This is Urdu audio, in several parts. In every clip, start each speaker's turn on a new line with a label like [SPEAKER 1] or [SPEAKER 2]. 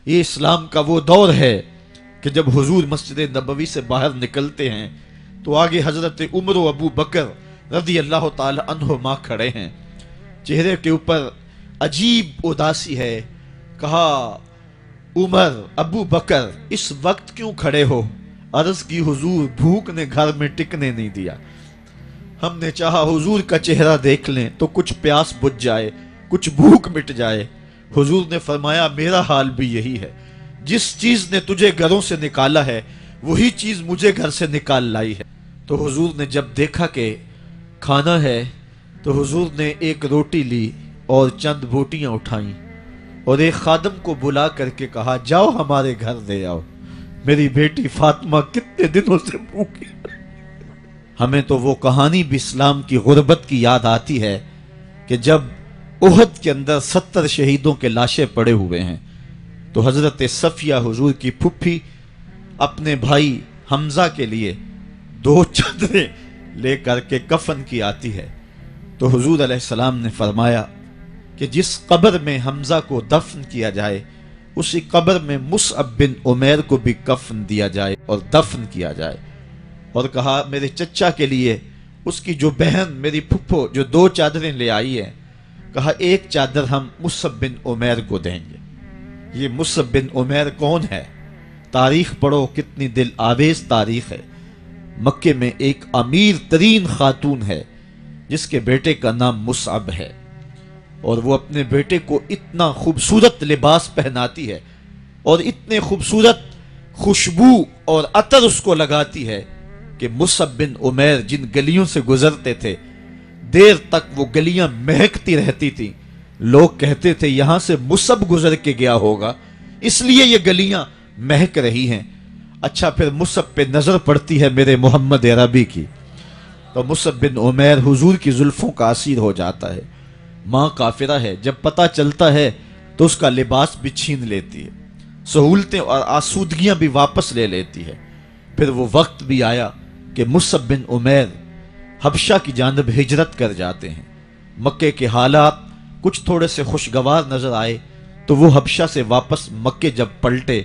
[SPEAKER 1] یہ اسلام کا وہ دور ہے کہ جب حضور مسجد نبوی سے باہر نکلتے ہیں تو آگے حضرت عمر و ابو بکر رضی اللہ تعالی عنہما کھڑے ہیں. چہرے کے اوپر عجیب اداسی ہے. کہا عمر ابو بکر اس وقت کیوں کھڑے ہو؟ عرض کی حضور بھوک نے گھر میں ٹکنے نہیں دیا. ہم نے چاہا حضور کا چہرہ دیکھ لیں تو کچھ پیاس بجھ جائے، کچھ بھوک مٹ جائے. حضور نے فرمایا میرا حال بھی یہی ہے. جس چیز نے تجھے گھروں سے نکالا ہے وہی چیز مجھے گھر سے نکال لائی ہے. تو حضور نے جب دیکھا کہ کھانا ہے تو حضور نے ایک روٹی لی اور چند بوٹیاں اٹھائیں اور ایک خادم کو بلا کر کے کہا جاؤ ہمارے گھر دے آؤ، میری بیٹی فاطمہ کتنے دنوں سے بھوکی. ہمیں تو وہ کہانی بھی اسلام کی غربت کی یاد آتی ہے کہ جب احد کے اندر 70 شہیدوں کے لاشیں پڑے ہوئے ہیں تو حضرت صفیہ حضور کی پھپھی اپنے بھائی حمزہ کے لیے 2 چادریں لے کر کے کفن کی آتی ہے. تو حضور علیہ السلام نے فرمایا کہ جس قبر میں حمزہ کو دفن کیا جائے اسی قبر میں مصعب بن عمیر کو بھی کفن دیا جائے اور دفن کیا جائے. اور کہا میرے چچا کے لیے اس کی جو بہن میری پھپھو جو 2 چادریں لے آئی ہے، کہا ایک چادر ہم مصعب بن عمیر کو دیں گے. یہ مصعب بن عمیر کون ہے؟ تاریخ پڑھو، کتنی دل آویز تاریخ ہے. مکے میں ایک امیر ترین خاتون ہے جس کے بیٹے کا نام مصعب ہے، اور وہ اپنے بیٹے کو اتنا خوبصورت لباس پہناتی ہے اور اتنے خوبصورت خوشبو اور عطر اس کو لگاتی ہے کہ مصعب بن عمیر جن گلیوں سے گزرتے تھے دیر تک وہ گلیاں مہکتی رہتی تھی. لوگ کہتے تھے یہاں سے مصعب گزر کے گیا ہوگا اس لیے یہ گلیاں مہک رہی ہیں. اچھا پھر مصعب پہ نظر پڑتی ہے میرے محمد عربی کی تو مصعب بن عمیر حضور کی زلفوں کا اسیر ہو جاتا ہے. ماں کافرہ ہے، جب پتہ چلتا ہے تو اس کا لباس بھی چھین لیتی ہے، سہولتیں اور آسودگیاں بھی واپس لے لیتی ہے. پھر وہ وقت بھی آیا کہ مصعب بن عمیر حبشہ کی جانب ہجرت کر جاتے ہیں. مکے کے حالات کچھ تھوڑے سے خوشگوار نظر آئے تو وہ حبشہ سے واپس مکے جب پلٹے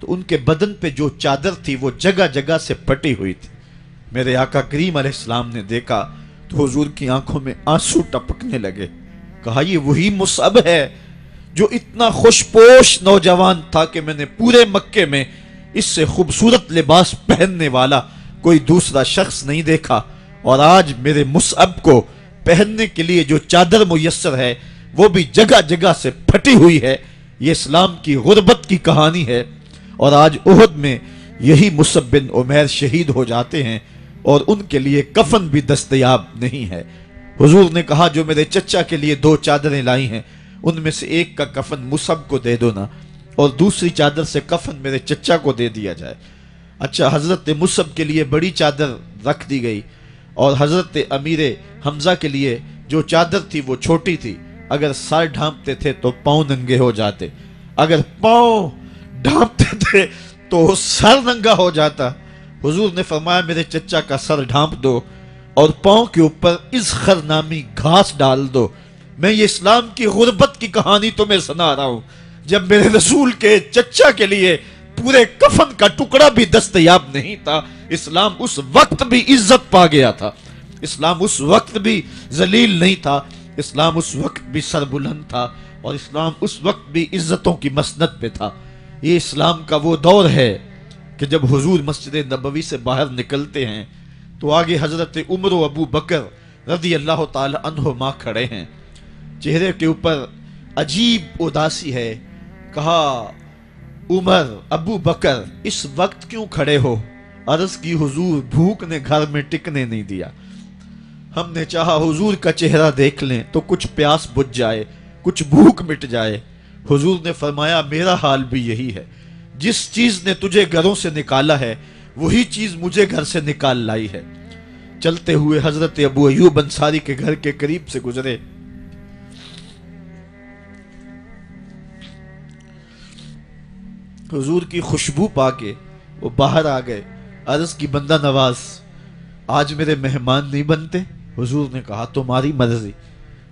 [SPEAKER 1] تو ان کے بدن پہ جو چادر تھی وہ جگہ جگہ سے پھٹی ہوئی تھی. میرے آقا کریم علیہ السلام نے دیکھا تو حضور کی آنکھوں میں آنسو ٹپکنے لگے. کہا یہ وہی مصعب ہے جو اتنا خوش پوش نوجوان تھا کہ میں نے پورے مکے میں اس سے خوبصورت لباس پہننے والا کوئی دوسرا شخص نہیں دیکھا، اور آج میرے مصعب کو پہننے کے لیے جو چادر میسر ہے وہ بھی جگہ جگہ سے پھٹی ہوئی ہے. یہ اسلام کی غربت کی کہانی ہے. اور آج احد میں یہی مصعب بن عمیر شہید ہو جاتے ہیں اور ان کے لیے کفن بھی دستیاب نہیں ہے. حضور نے کہا جو میرے چچا کے لیے 2 چادریں لائی ہیں ان میں سے ایک کا کفن مصعب کو دے دو نا، اور دوسری چادر سے کفن میرے چچا کو دے دیا جائے. اچھا حضرت مصعب کے لیے بڑی چادر رکھ دی گئی اور حضرت امیر حمزہ کے لیے جو چادر تھی وہ چھوٹی تھی. اگر سر ڈھانپتے تھے تو پاؤں ننگے ہو جاتے، اگر پاؤں ڈھانپتے تھے تو سر ننگا ہو جاتا. حضور نے فرمایا میرے چچا کا سر ڈھانپ دو اور پاؤں کے اوپر اذخر نامی گھاس ڈال دو. میں یہ اسلام کی غربت کی کہانی تمہیں سنا رہا ہوں. جب میرے رسول کے چچا کے لیے پورے کفن کا ٹکڑا بھی دستیاب نہیں تھا، اسلام اس وقت بھی عزت پا گیا تھا، اسلام اس وقت بھی ذلیل نہیں تھا، اسلام اس وقت بھی سربلند تھا، اور اسلام اس وقت بھی عزتوں کی مسند پہ تھا. یہ اسلام کا وہ دور ہے کہ جب حضور مسجد نبوی سے باہر نکلتے ہیں تو آگے حضرت عمر و ابو بکر رضی اللہ تعالی عنہما کھڑے ہیں. چہرے کے اوپر عجیب اداسی ہے. کہا عمر ابو بکر اس وقت کیوں کھڑے ہو؟ عرض کی حضور بھوک نے گھر میں ٹکنے نہیں دیا. ہم نے چاہا حضور کا چہرہ دیکھ لیں تو کچھ پیاس بجھ جائے، کچھ بھوک مٹ جائے. حضور نے فرمایا میرا حال بھی یہی ہے. جس چیز نے تجھے گھروں سے نکالا ہے وہی چیز مجھے گھر سے نکال لائی ہے. چلتے ہوئے حضرت ابو ایوب انصاری کے گھر کے قریب سے گزرے. حضور کی خوشبو پا کے وہ باہر آ گئے. عرض کی بندہ نواز آج میرے مہمان نہیں بنتے؟ حضور نے کہا تمہاری مرضی.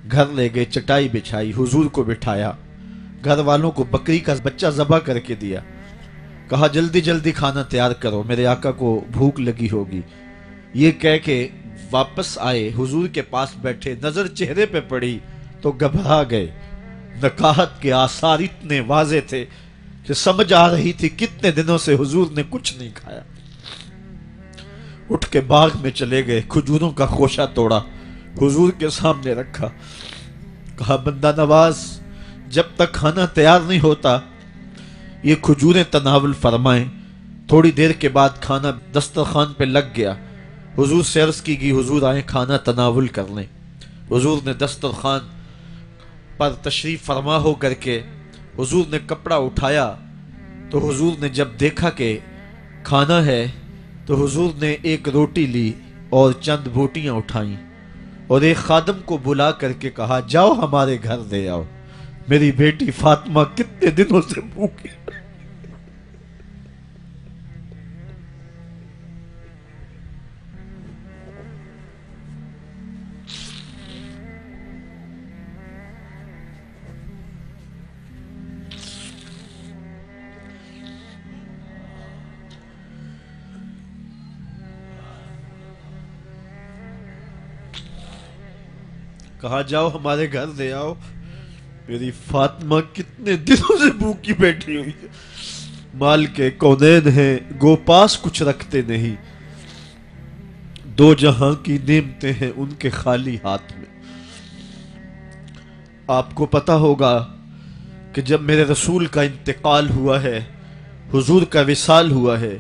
[SPEAKER 1] گھر لے گئے، چٹائی بچھائی، حضور کو بٹھایا. گھر والوں کو بکری کا بچہ ذبح کر کے دیا، کہا جلدی جلدی کھانا تیار کرو، میرے آقا کو بھوک لگی ہوگی۔ یہ کہہ کے واپس آئے، حضور کے پاس بیٹھے، نظر چہرے پہ پڑی تو گھبرا گئے۔ نکاحت کے آثار اتنے واضح تھے کہ سمجھ آ رہی تھی کتنے دنوں سے حضور نے کچھ نہیں کھایا۔ اٹھ کے باغ میں چلے گئے، کھجوروں کا خوشہ توڑا، حضور کے سامنے رکھا، کہا بندہ نواز جب تک کھانا تیار نہیں ہوتا یہ کھجوریں تناول فرمائیں۔ تھوڑی دیر کے بعد کھانا دسترخوان پہ لگ گیا، حضور سے عرض کی گئی حضور آئیں کھانا تناول کر لیں۔ حضور نے دسترخوان پر تشریف فرما ہو کر کے حضور نے کپڑا اٹھایا تو حضور نے جب دیکھا کہ کھانا ہے تو حضور نے ایک روٹی لی اور چند بوٹیاں اٹھائیں اور ایک خادم کو بلا کر کے کہا جاؤ ہمارے گھر دے آؤ، میری بیٹی فاطمہ کتنے دنوں سے بھوکی۔ کہا جاؤ ہمارے گھر دے آؤ، میری فاطمہ کتنے دنوں سے بھوکی بیٹھی ہوئی ہے۔ مال کے کونین ہیں گو پاس کچھ رکھتے نہیں، دو جہاں کی نعمتیں ہیں ان کے خالی ہاتھ میں۔ آپ کو پتہ ہوگا کہ جب میرے رسول کا انتقال ہوا ہے، حضور کا وصال ہوا ہے،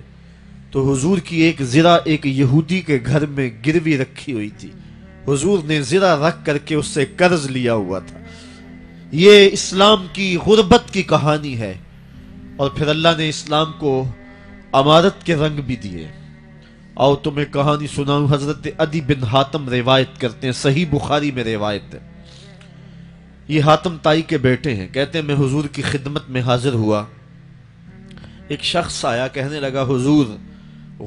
[SPEAKER 1] تو حضور کی ایک زرہ ایک یہودی کے گھر میں گروی رکھی ہوئی تھی، حضور نے زرہ رکھ کر کے اس سے قرض لیا ہوا تھا۔ یہ اسلام کی غربت کی کہانی ہے، اور پھر اللہ نے اسلام کو امارت کے رنگ بھی دیے۔ آؤ تمہیں کہانی سناؤں، حضرت عدی بن حاتم روایت کرتے ہیں، صحیح بخاری میں روایت ہے۔ یہ حاتم تائی کے بیٹے ہیں، کہتے ہیں میں حضور کی خدمت میں حاضر ہوا، ایک شخص آیا کہنے لگا حضور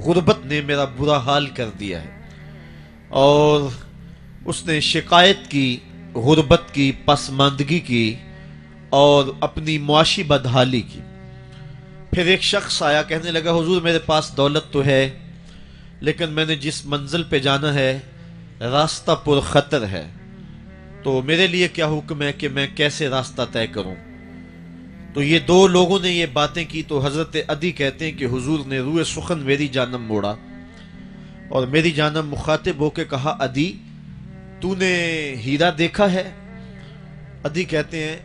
[SPEAKER 1] غربت نے میرا برا حال کر دیا ہے، اور اس نے شکایت کی، غربت کی، پسماندگی کی اور اپنی معاشی بدحالی کی۔ پھر ایک شخص آیا کہنے لگا حضور میرے پاس دولت تو ہے لیکن میں نے جس منزل پہ جانا ہے راستہ پر خطر ہے، تو میرے لیے کیا حکم ہے کہ میں کیسے راستہ طے کروں؟ تو یہ دو لوگوں نے یہ باتیں کی تو حضرت عدی کہتے ہیں کہ حضور نے روئے سخن میری جانب موڑا اور میری جانب مخاطب ہو کے کہا عدی تو نے ہیرا دیکھا ہے؟ عدی کہتے ہیں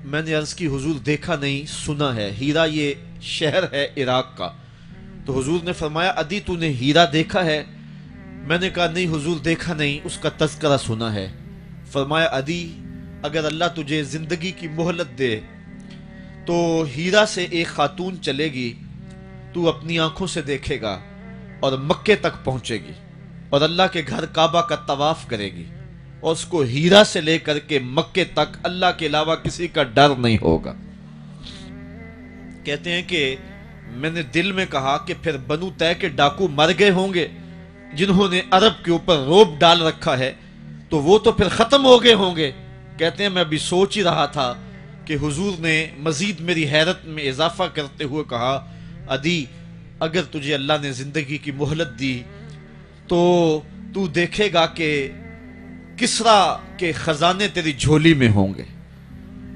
[SPEAKER 1] میں نے عرض کی حضور دیکھا نہیں، سنا ہے، ہیرا یہ شہر ہے عراق کا۔ تو حضور نے فرمایا عدی تو نے ہیرا دیکھا ہے؟ میں نے کہا نہیں حضور دیکھا نہیں، اس کا تذکرہ سنا ہے۔ فرمایا عدی اگر اللہ تجھے زندگی کی مہلت دے تو ہیرا سے ایک خاتون چلے گی، تو اپنی آنکھوں سے دیکھے گا اور مکے تک پہنچے گی اور اللہ کے گھر کعبہ کا طواف کرے گی، اور اس کو ہیرا سے لے کر کے مکے تک اللہ کے علاوہ کسی کا ڈر نہیں ہوگا۔ کہتے ہیں کہ میں نے دل میں کہا کہ پھر بنو طے کے ڈاکو مر گئے ہوں گے جنہوں نے عرب کے اوپر روب ڈال رکھا ہے، تو وہ تو پھر ختم ہو گئے ہوں گے۔ کہتے ہیں میں ابھی سوچ ہی رہا تھا کہ حضور نے مزید میری حیرت میں اضافہ کرتے ہوئے کہا عدی اگر تجھے اللہ نے زندگی کی مہلت دی تو تو دیکھے گا کہ کسرا کے خزانے تیری جھولی میں ہوں گے۔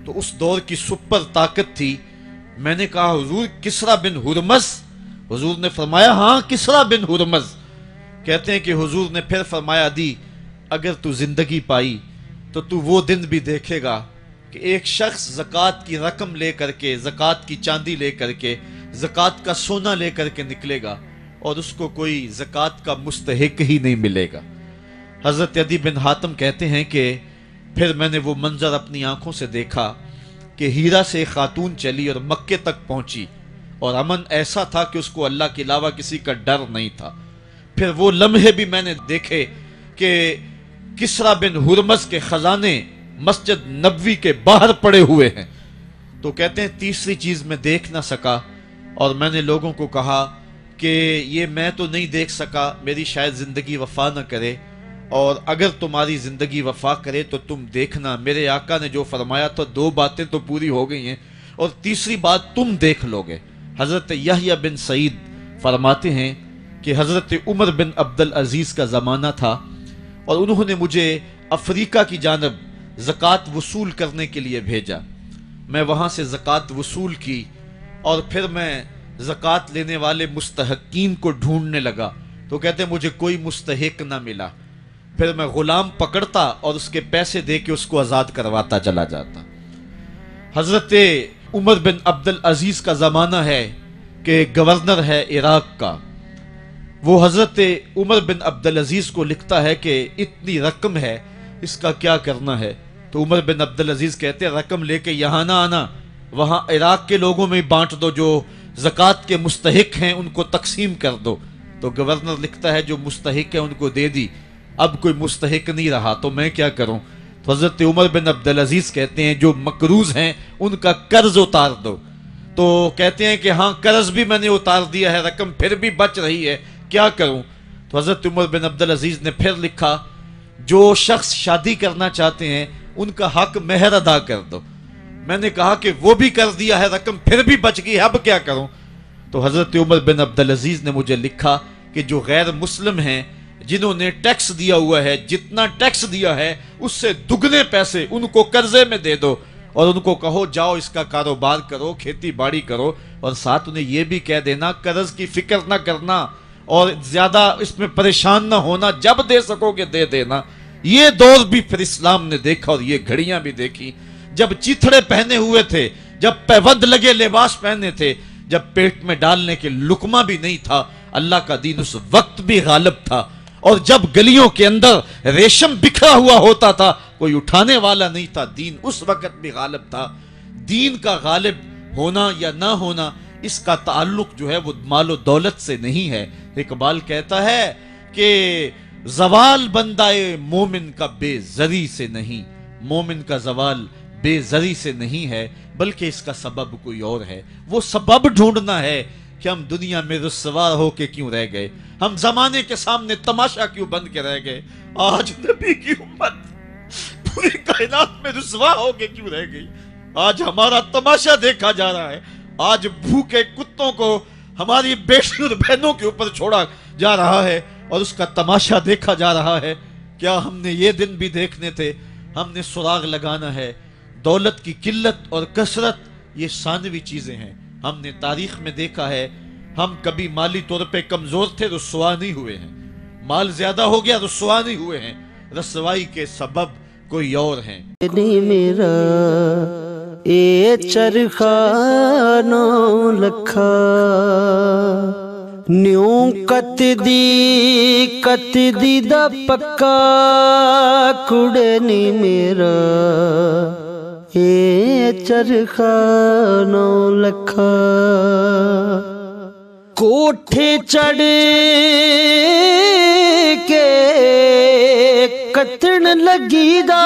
[SPEAKER 1] تو اس دور کی سپر طاقت تھی۔ میں نے کہا حضور کسرا بن ہرمز؟ حضور نے فرمایا ہاں کسرا بن ہرمز۔ کہتے ہیں کہ حضور نے پھر فرمایا عدی اگر تو زندگی پائی تو تو وہ دن بھی دیکھے گا کہ ایک شخص زکوٰۃ کی رقم لے کر کے، زکوٰۃ کی چاندی لے کر کے، زکوٰۃ کا سونا لے کر کے نکلے گا اور اس کو کوئی زکوٰۃ کا مستحق ہی نہیں ملے گا۔ حضرت عدی بن حاتم کہتے ہیں کہ پھر میں نے وہ منظر اپنی آنکھوں سے دیکھا کہ ہیرا سے ایک خاتون چلی اور مکے تک پہنچی، اور امن ایسا تھا کہ اس کو اللہ کے علاوہ کسی کا ڈر نہیں تھا۔ پھر وہ لمحے بھی میں نے دیکھے کہ کسرا بن ہرمز کے خزانے مسجد نبوی کے باہر پڑے ہوئے ہیں۔ تو کہتے ہیں تیسری چیز میں دیکھ نہ سکا، اور میں نے لوگوں کو کہا کہ یہ میں تو نہیں دیکھ سکا، میری شاید زندگی وفا نہ کرے، اور اگر تمہاری زندگی وفا کرے تو تم دیکھنا میرے آقا نے جو فرمایا تھا 2 باتیں تو پوری ہو گئی ہیں، اور تیسری بات تم دیکھ لو گے۔ حضرت یحییٰ بن سعید فرماتے ہیں کہ حضرت عمر بن عبدالعزیز کا زمانہ تھا اور انہوں نے مجھے افریقہ کی جانب زکوٰۃ وصول کرنے کے لیے بھیجا۔ میں وہاں سے زکوٰۃ وصول کی اور پھر میں زکوٰۃ لینے والے مستحقین کو ڈھونڈنے لگا، تو کہتے ہیں مجھے کوئی مستحق نہ ملا۔ پھر میں غلام پکڑتا اور اس کے پیسے دے کے اس کو آزاد کرواتا چلا جاتا۔ حضرت عمر بن عبدالعزیز کا زمانہ ہے کہ گورنر ہے عراق کا، وہ حضرت عمر بن عبدالعزیز کو لکھتا ہے کہ اتنی رقم ہے، اس کا کیا کرنا ہے؟ تو عمر بن عبدالعزیز کہتے ہیں رقم لے کے یہاں نہ آنا، وہاں عراق کے لوگوں میں بانٹ دو، جو زکوٰۃ کے مستحق ہیں ان کو تقسیم کر دو۔ تو گورنر لکھتا ہے جو مستحق ہے ان کو دے دی، اب کوئی مستحق نہیں رہا تو میں کیا کروں؟ تو حضرت عمر بن عبدالعزیز کہتے ہیں جو مقروض ہیں ان کا قرض اتار دو۔ تو کہتے ہیں کہ ہاں قرض بھی میں نے اتار دیا ہے، رقم پھر بھی بچ رہی ہے، کیا کروں؟ تو حضرت عمر بن عبدالعزیز نے پھر لکھا جو شخص شادی کرنا چاہتے ہیں ان کا حق مہر ادا کر دو۔ میں نے کہا کہ وہ بھی کر دیا ہے، رقم پھر بھی بچ گئی ہے، اب کیا کروں؟ تو حضرت عمر بن عبدالعزیز نے مجھے لکھا کہ جو غیر مسلم ہیں جنہوں نے ٹیکس دیا ہوا ہے، جتنا ٹیکس دیا ہے اس سے دگنے پیسے ان کو قرضے میں دے دو، اور ان کو کہو جاؤ اس کا کاروبار کرو، کھیتی باڑی کرو، اور ساتھ انہیں یہ بھی کہہ دینا قرض کی فکر نہ کرنا اور زیادہ اس میں پریشان نہ ہونا، جب دے سکو گے دے دینا۔ یہ دور بھی پھر اسلام نے دیکھا اور یہ گھڑیاں بھی دیکھی، جب چیتھڑے پہنے ہوئے تھے، جب پیوند لگے لباس پہنے تھے، جب پیٹ میں ڈالنے کے لقمہ بھی نہیں تھا، اللہ کا دین اس وقت بھی غالب تھا۔ اور جب گلیوں کے اندر ریشم بکھرا ہوا ہوتا تھا، کوئی اٹھانے والا نہیں تھا، دین اس وقت بھی غالب تھا۔ دین کا غالب ہونا یا نہ ہونا اس کا تعلق جو ہے وہ مال و دولت سے نہیں ہے۔ اقبال کہتا ہے کہ زوال بندہ مومن کا بے زری سے نہیں، مومن کا زوال بے زری سے نہیں ہے بلکہ اس کا سبب کوئی اور ہے۔ وہ سبب ڈھونڈنا ہے کہ ہم دنیا میں رسوا ہو کے کیوں رہ گئے، ہم زمانے کے سامنے تماشا کیوں بن کے رہ گئے، آج نبی کی امت پوری کائنات میں رسوا ہو کے کیوں رہ گئی، آج ہمارا تماشا دیکھا جا رہا ہے، آج بھوکے کتوں کو ہماری بیٹی اور بہنوں کے اوپر چھوڑا جا رہا ہے اور اس کا تماشا دیکھا جا رہا ہے۔ کیا ہم نے یہ دن بھی دیکھنے تھے؟ ہم نے سراغ لگانا ہے۔ دولت کی قلت اور کثرت یہ ثانوی چیزیں ہیں، ہم نے تاریخ میں دیکھا ہے، ہم کبھی مالی طور پہ کمزور تھے، رسوا نہیں ہوئے ہیں، مال زیادہ ہو گیا رسوا نہیں ہوئے ہیں، رسوائی کے سبب کوئی اور ہیں۔
[SPEAKER 2] میرا اے چرخا نو لکھا نیوں کت دی دا پکا کڑے نی میرا اے چرخا نو لکھا کوٹھے چڑھ کے کتن لگی دا